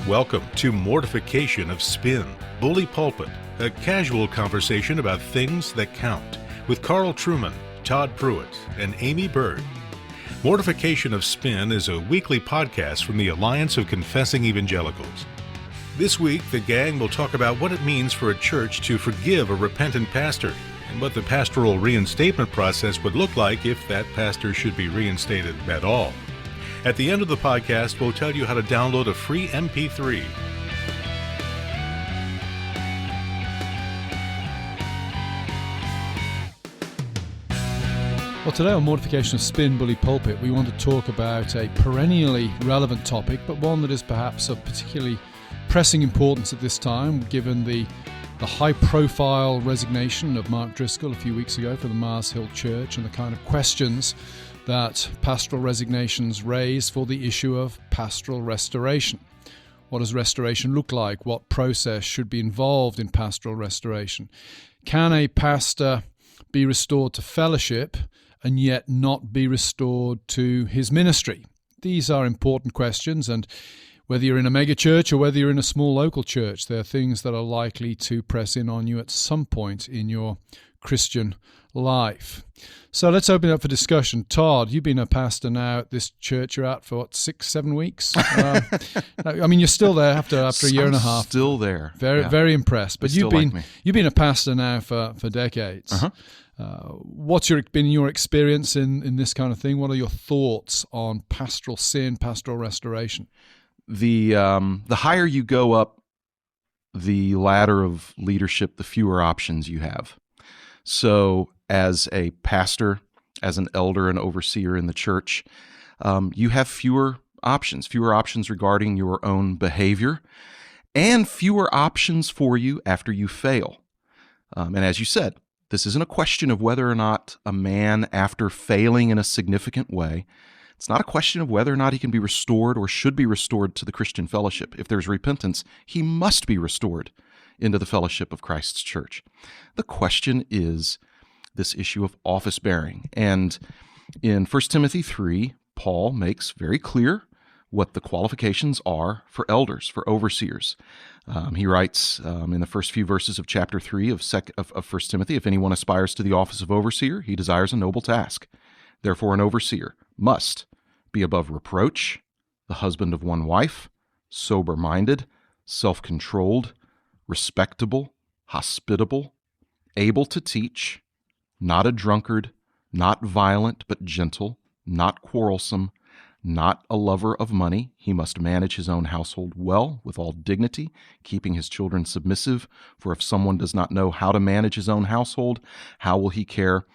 Welcome to Mortification of Spin, Bully Pulpit, a casual conversation about things that count, with Carl Truman, Todd Pruitt, and Amy Bird. Mortification of Spin is a weekly podcast from the Alliance of Confessing Evangelicals. This week, the gang will talk about what it means for a church to forgive a repentant pastor, and what the pastoral reinstatement process would look like if that pastor should be reinstated at all. At the end of the podcast, we'll tell you how to download a free MP3. Well, today on Mortification of Spin, Bully Pulpit, we want to talk about a perennially relevant topic, but one that is perhaps of particularly pressing importance at this time, given the high-profile resignation of Mark Driscoll a few weeks ago from the Mars Hill Church and the kind of questions that pastoral resignations raise for the issue of pastoral restoration. What does restoration look like? What process should be involved in pastoral restoration? Can a pastor be restored to fellowship and yet not be restored to his ministry? These are important questions, and whether you're in a mega church or whether you're in a small local church, there are things that are likely to press in on you at some point in your Christian life. So let's open it up for discussion. Todd, you've been a pastor now at this church you're at for, 6-7 weeks? I mean, you're still there after a year and a half. Still there. Very impressed. But you've been a pastor now for decades. Uh-huh. What's been your experience in this kind of thing? What are your thoughts on pastoral sin, pastoral restoration? The higher you go up the ladder of leadership, the fewer options you have. So as a pastor, as an elder and overseer in the church, you have fewer options regarding your own behavior, and fewer options for you after you fail. And as you said, this isn't a question of whether or not a man, after failing in a significant way, it's not a question of whether or not he can be restored or should be restored to the Christian fellowship. If there's repentance, he must be restored into the fellowship of Christ's church. The question is this issue of office bearing. And in 1 Timothy 3, Paul makes very clear what the qualifications are for elders, for overseers. He writes in the first few verses of chapter 3 of 1 Timothy, if anyone aspires to the office of overseer, he desires a noble task. Therefore, an overseer must be above reproach, the husband of one wife, sober-minded, self-controlled, respectable, hospitable, able to teach, not a drunkard, not violent but gentle, not quarrelsome, not a lover of money. He must manage his own household well, with all dignity, keeping his children submissive. For if someone does not know how to manage his own household, how will he care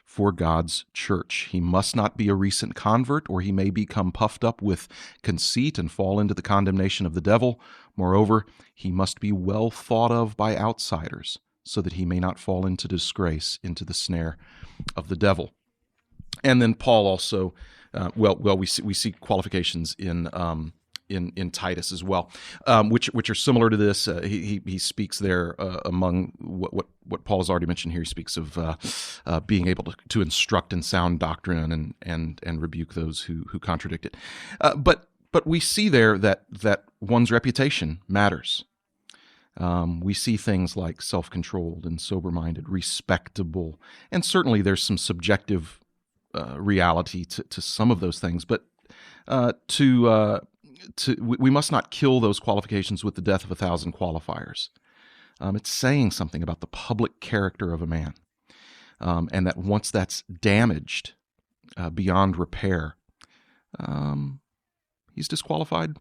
for God's church? He must not be a recent convert, or he may become puffed up with conceit and fall into the condemnation of the devil. Moreover, he must be well thought of by outsiders, so that he may not fall into disgrace, into the snare of the devil. And then Paul also, we see qualifications in Titus as well, which are similar to this. He speaks there among what Paul has already mentioned here. He speaks of being able to instruct in sound doctrine and rebuke those who contradict it. But we see there that one's reputation matters. We see things like self-controlled and sober-minded, respectable, and certainly there's some subjective reality to some of those things. But we must not kill those qualifications with the death of 1,000 qualifiers. It's saying something about the public character of a man, and that once that's damaged beyond repair, he's disqualified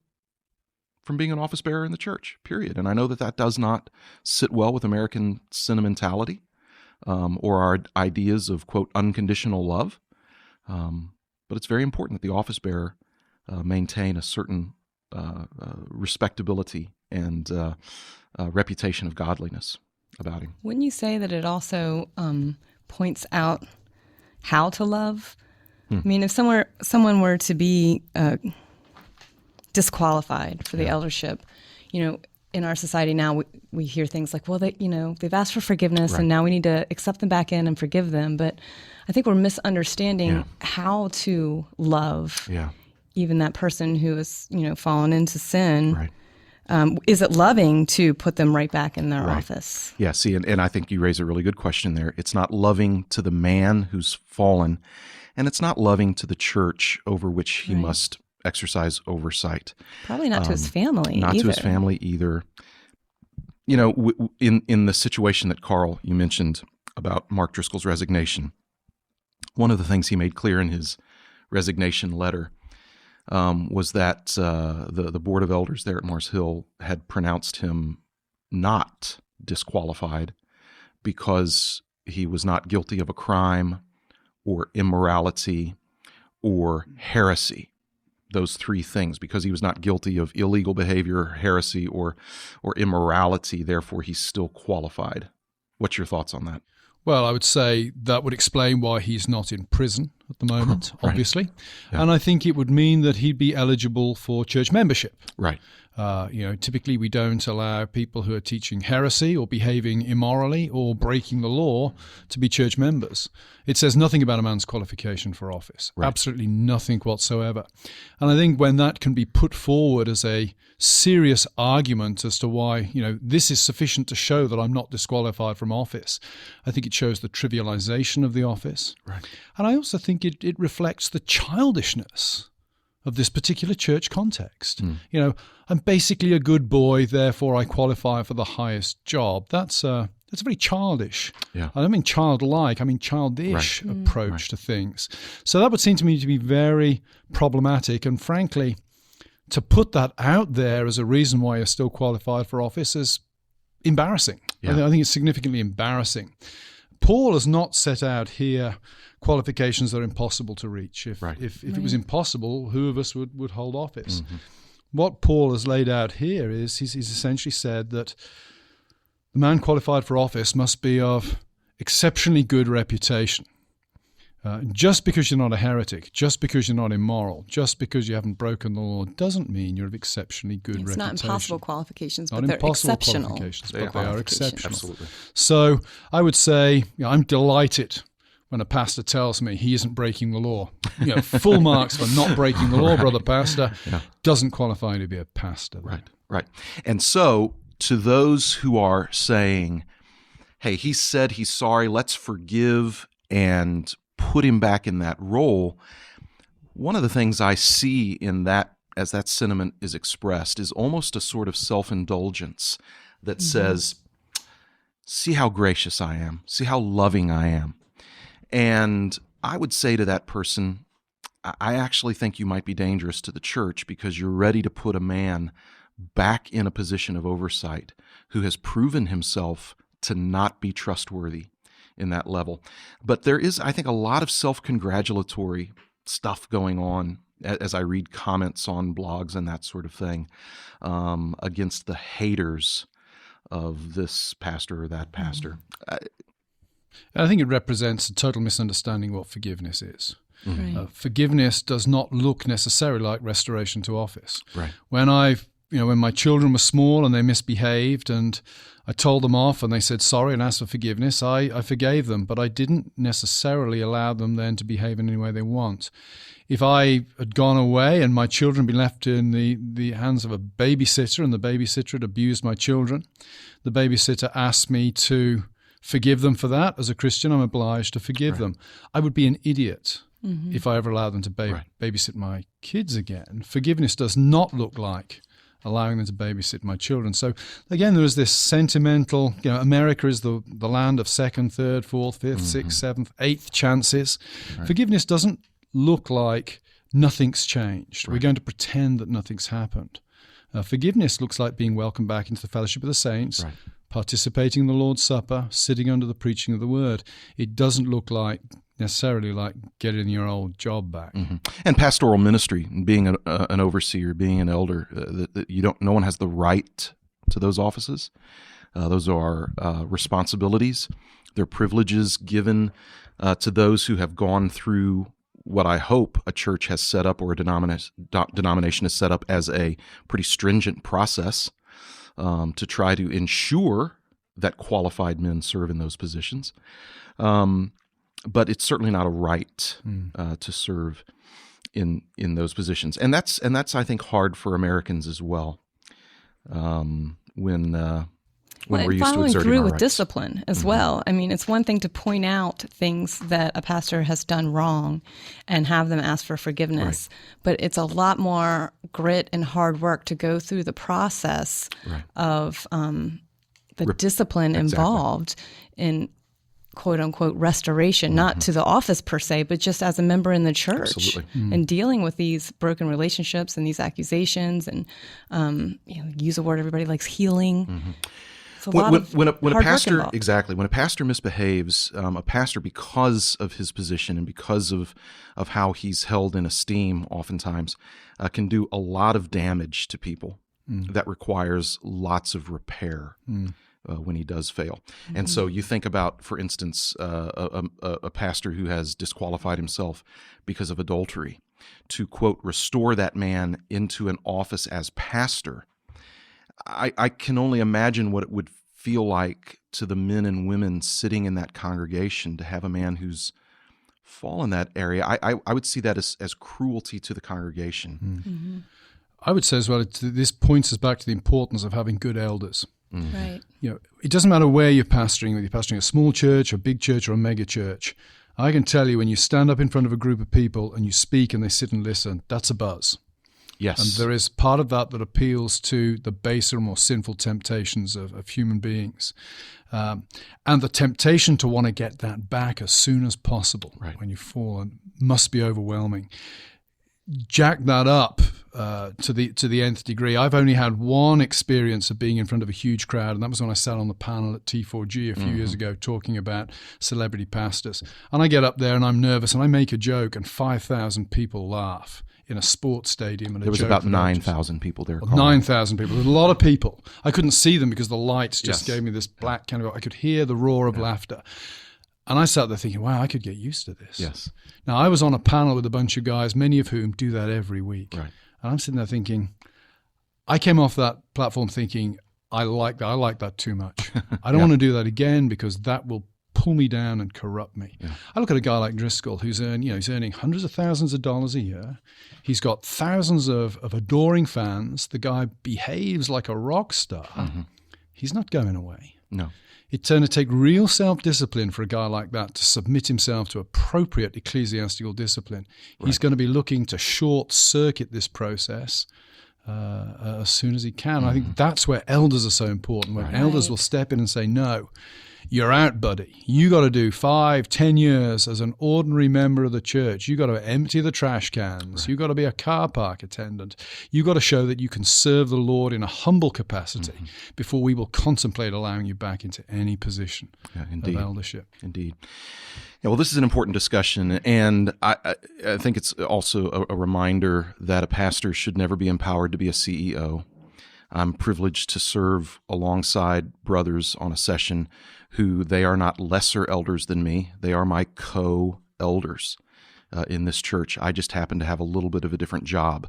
from being an office bearer in the church, period. And I know that does not sit well with American sentimentality or our ideas of, quote, unconditional love. But it's very important that the office bearer maintain a certain respectability and reputation of godliness about him. Wouldn't you say that it also points out how to love? I mean, if someone were to be disqualified for the eldership, in our society now, we hear things like, well, they've asked for forgiveness, right, and now we need to accept them back in and forgive them. But I think we're misunderstanding how to love even that person who has, fallen into sin. Right. is it loving to put them right back in their office? Yeah, see, and I think you raise a really good question there. It's not loving to the man who's fallen, and it's not loving to the church over which he must exercise oversight. Probably not to his family Not either. to his family either. You know, in the situation that Carl, you mentioned about Mark Driscoll's resignation, one of the things he made clear in his resignation letter was that the Board of Elders there at Mars Hill had pronounced him not disqualified because he was not guilty of a crime or immorality or heresy. Those three things, because he was not guilty of illegal behavior, heresy, or immorality, therefore he's still qualified. What's your thoughts on that? Well, I would say that would explain why he's not in prison at the moment, obviously. Yeah. And I think it would mean that he'd be eligible for church membership. Right. Typically we don't allow people who are teaching heresy or behaving immorally or breaking the law to be church members. It says nothing about a man's qualification for office. Right. Absolutely nothing whatsoever. And I think when that can be put forward as a serious argument as to why, this is sufficient to show that I'm not disqualified from office, I think it shows the trivialization of the office. Right. And I also think it reflects the childishness of this particular church context. I'm basically a good boy, therefore I qualify for the highest job. That's very childish. Yeah. I don't mean childlike, I mean childish approach to things. So that would seem to me to be very problematic, and frankly, to put that out there as a reason why you're still qualified for office is embarrassing. Yeah. I think it's significantly embarrassing. Paul has not set out here qualifications that are impossible to reach. If it was impossible, who of us would hold office? Mm-hmm. What Paul has laid out here is he's essentially said that the man qualified for office must be of exceptionally good reputation. Just because you're not a heretic, just because you're not immoral, just because you haven't broken the law, doesn't mean you're of exceptionally good reputation. It's not impossible qualifications, but not they're impossible exceptional. Qualifications, but they are exceptional. Absolutely. So I would say I'm delighted when a pastor tells me he isn't breaking the law. Full marks for not breaking the law, brother pastor. Yeah. Doesn't qualify to be a pastor. Right. And so to those who are saying, hey, he said he's sorry, let's forgive and put him back in that role, one of the things I see in that, as that sentiment is expressed, is almost a sort of self-indulgence that says, see how gracious I am, see how loving I am. And I would say to that person, I actually think you might be dangerous to the church because you're ready to put a man back in a position of oversight who has proven himself to not be trustworthy in that level. But there is, I think, a lot of self-congratulatory stuff going on as I read comments on blogs and that sort of thing against the haters of this pastor or that pastor. I think it represents a total misunderstanding what forgiveness is. Mm-hmm. Right. Forgiveness does not look necessarily like restoration to office. Right. When my children were small and they misbehaved and I told them off and they said sorry and asked for forgiveness, I forgave them, but I didn't necessarily allow them then to behave in any way they want. If I had gone away and my children had been left in the hands of a babysitter and the babysitter had abused my children, the babysitter asked me to forgive them for that. As a Christian, I'm obliged to forgive them. I would be an idiot if I ever allowed them to babysit my kids again. Forgiveness does not look like allowing them to babysit my children. So again, there is this sentimental, America is the land of second, third, fourth, fifth, sixth, seventh, eighth chances. Right. Forgiveness doesn't look like nothing's changed. We're going to pretend that nothing's happened. Forgiveness looks like being welcomed back into the fellowship of the saints, participating in the Lord's Supper, sitting under the preaching of the Word. It doesn't look necessarily like getting your old job back. Mm-hmm. And pastoral ministry, being an overseer, being an elder, no one has the right to those offices. Those are responsibilities. They're privileges given to those who have gone through what I hope a church has set up or a denomination has set up as a pretty stringent process to try to ensure that qualified men serve in those positions. But it's certainly not a right to serve in those positions. And that's I think hard for Americans as well. when we're used to following exerting through our with rights. discipline as well. I mean, it's one thing to point out things that a pastor has done wrong and have them ask for forgiveness, but it's a lot more grit and hard work to go through the process of the discipline involved in quote unquote restoration, not to the office per se, but just as a member in the church and dealing with these broken relationships and these accusations and, use a word everybody likes, healing. It's a lot of when a hard work pastor involved. when a pastor misbehaves, a pastor, because of his position and because of how he's held in esteem, oftentimes can do a lot of damage to people that requires lots of repair. When he does fail. And so you think about, for instance, a pastor who has disqualified himself because of adultery, to, quote, restore that man into an office as pastor. I can only imagine what it would feel like to the men and women sitting in that congregation to have a man who's fallen that area. I would see that as cruelty to the congregation. I would say as well, this points us back to the importance of having good elders. Right. It doesn't matter where you're pastoring, whether you're pastoring a small church, a big church, or a mega church. I can tell you, when you stand up in front of a group of people and you speak and they sit and listen, that's a buzz. Yes. And there is part of that appeals to the baser, more sinful temptations of human beings. And the temptation to want to get that back as soon as possible when you've fallen must be overwhelming. Jack that up to the nth degree. I've only had one experience of being in front of a huge crowd, and that was when I sat on the panel at T4G a few years ago talking about celebrity pastors. And I get up there and I'm nervous and I make a joke and 5,000 people laugh in a sports stadium. And there was about 9,000 people there. 9,000 people. There was a lot of people. I couldn't see them because the lights just gave me this black kind of, I could hear the roar of laughter. And I sat there thinking, wow, I could get used to this. Yes. Now, I was on a panel with a bunch of guys, many of whom do that every week. Right. And I'm sitting there thinking, I came off that platform thinking, I like that too much. I don't want to do that again because that will pull me down and corrupt me. Yeah. I look at a guy like Driscoll who's earning hundreds of thousands of dollars a year. He's got thousands of adoring fans. The guy behaves like a rock star. He's not going away. No. It's going to take real self-discipline for a guy like that to submit himself to appropriate ecclesiastical discipline. Right. He's going to be looking to short-circuit this process as soon as he can. I think that's where elders are so important, where elders will step in and say, no, you're out, buddy. You got to do 5-10 years as an ordinary member of the church. You got to empty the trash cans. You got to be a car park attendant. You got to show that you can serve the Lord in a humble capacity before we will contemplate allowing you back into any position of eldership. Indeed. Yeah, well, this is an important discussion, and I think it's also a reminder that a pastor should never be empowered to be a CEO. I'm privileged to serve alongside brothers on a session who they are not lesser elders than me. They are my co-elders in this church. I just happen to have a little bit of a different job.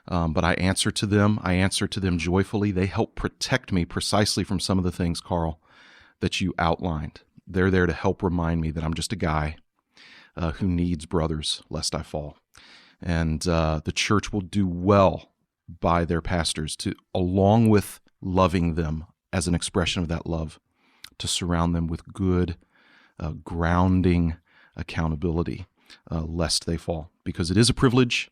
But I answer to them. I answer to them joyfully. They help protect me precisely from some of the things, Carl, that you outlined. They're there to help remind me that I'm just a guy who needs brothers lest I fall. And the church will do well by their pastors to, along with loving them as an expression of that love, to surround them with good, grounding accountability, lest they fall. Because it is a privilege,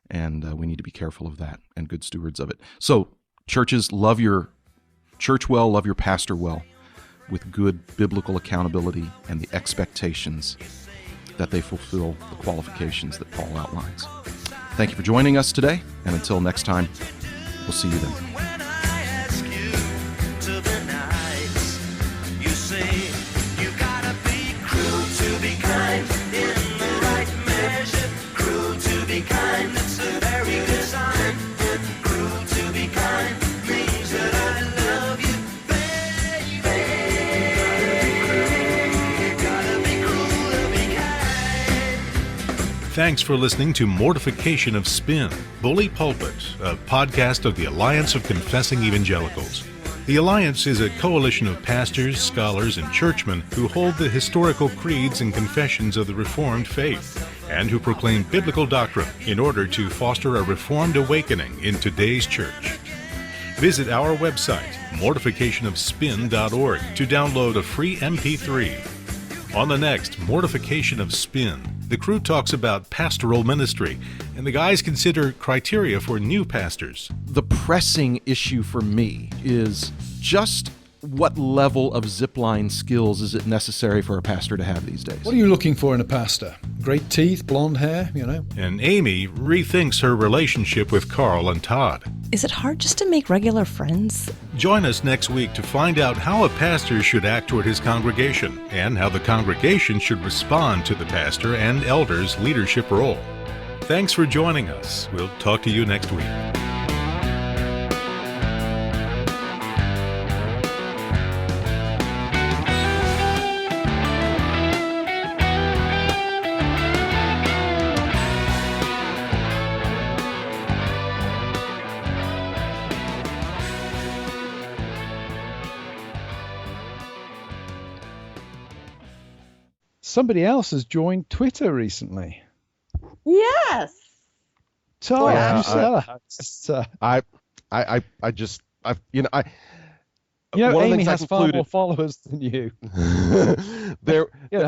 and we need to be careful of that and good stewards of it. So, churches, love your church well, love your pastor well, with good biblical accountability and the expectations that they fulfill the qualifications that Paul outlines. Thank you for joining us today, and until next time, we'll see you then. When I ask you to be nice, you say you gotta be cruel to be kind in the right measure. Cruel to be kind, it's a very good sign. Cruel to be kind means that I love you, baby. Gotta be cruel to be kind. Thanks for listening to Mortification of Spin, Bully Pulpit, a podcast of the Alliance of Confessing Evangelicals. The Alliance is a coalition of pastors, scholars, and churchmen who hold the historical creeds and confessions of the Reformed faith and who proclaim biblical doctrine in order to foster a Reformed awakening in today's church. Visit our website, mortificationofspin.org, to download a free MP3. On the next Mortification of Spin, the crew talks about pastoral ministry, and the guys consider criteria for new pastors. The pressing issue for me is just what level of zipline skills is it necessary for a pastor to have these days? What are you looking for in a pastor? Great teeth, blonde hair, And Amy rethinks her relationship with Carl and Todd. Is it hard just to make regular friends? Join us next week to find out how a pastor should act toward his congregation and how the congregation should respond to the pastor and elders' leadership role. Thanks for joining us. We'll talk to you next week. Somebody else has joined Twitter recently. Yes. Todd, Yeah, Drusella. One of the Amy things I has far more concluded followers than you.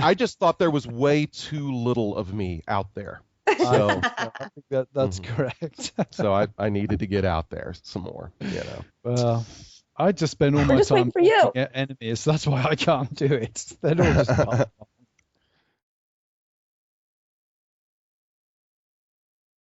I just thought there was way too little of me out there. So I think that's correct. so I needed to get out there some more, Well, I just spend all We're my just time waiting for you. looking at enemies. That's why I can't do it. They're all just